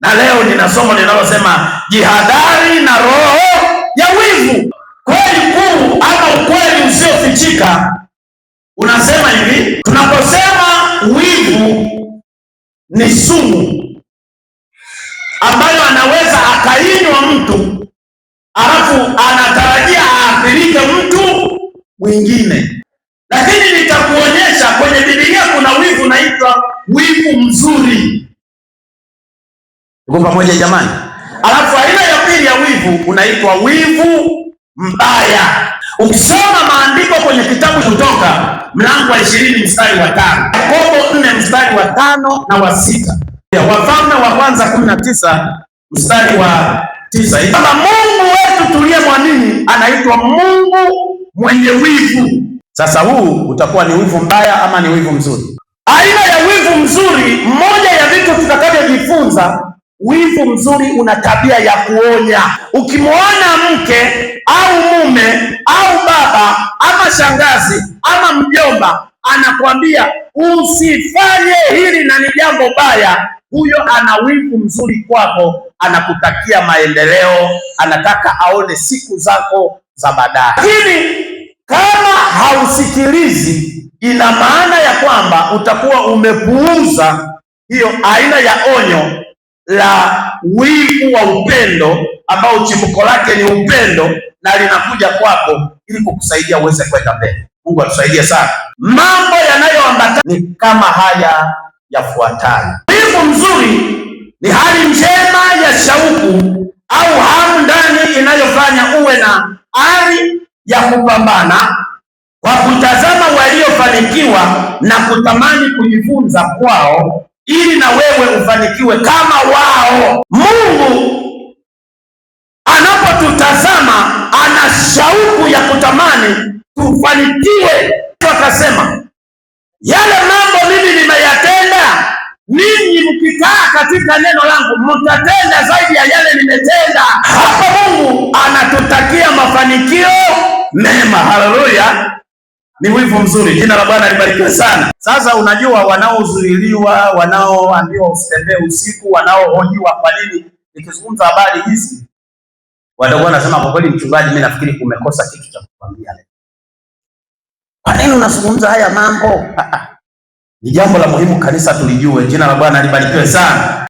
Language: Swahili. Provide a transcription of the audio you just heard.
na leo nina somo linalosema jihadhari na roho ya wivu. Kweli kuu ama ukweli usiofichika unasema hivi, tunaposema wivu ni sumu ambayo anaweza akainywa mtu alafu anatarajia aathirike mtu mwingine, lakini nitakuonyesha kwenye Biblia kuna wivu unaitwa wivu mzuri. Tuko pamoja jamani? Alafu aina ya pili ya wivu unaitwa wivu mbaya. Ukisoma maandiko kwenye kitabu Kutoka mlango wa 20 mstari wa 5, Yakobo 4 mstari wa 5 na wa 6, Wafalme wa kwanza 19 mstari wa 9, kama Mungu wetu tuliyemwamini anaitwa Mungu mwenye wivu. Sasa huu utakuwa ni wivu mbaya ama ni wivu mzuri? Aina ya wivu mzuri, mmoja ya vitu tutakavyojifunza, wivu mzuri una tabia ya kuonya. Ukimwona mke au mume au baba ama shangazi ama mjomba anakwambia usifanye hili na ni jambo baya, huyo ana wivu mzuri kwako, anakutakia maendeleo, anataka aone siku zako za baadaye. Lakini kama hausikilizi, ina maana ya kwamba utakuwa umepuuza hiyo aina ya onyo la wivu wa upendo, ambao chimbuko lake ni upendo na linakuja kwako ili kukusaidia uweze kwenda mbele. Mungu atusaidie sana. Mambo yanayoambatana ni kama haya yafuatayo. Wivu mzuri ni hali njema ya shauku au hamu ndani inayofanya uwe na ari ya kupambana kwa kutazama waliofanikiwa na kutamani kujifunza kwao ili na wewe ufanikiwe kama wao. Mungu anapotutazama ana shauku ya kutamani tufanikiwe. Akasema yale mambo mimi nimeyatenda, ninyi mkikaa katika neno langu mtatenda zaidi ya yale nimetenda. Hapa Mungu anatutakia mafanikio mema. Haleluya! Ni wivu mzuri. Jina la Bwana libarikiwe sana. Sasa unajua, wanaozuiliwa, wanaoambiwa usitembee usiku, wanaohojiwa kwa nini nikizungumza habari hizi, watakuwa wanasema kwa kweli, mchungaji, mimi nafikiri kumekosa kitu cha kukwambia leo. Kwa nini unazungumza haya mambo? Ni jambo la muhimu kanisa tulijue. Jina la Bwana libarikiwe sana.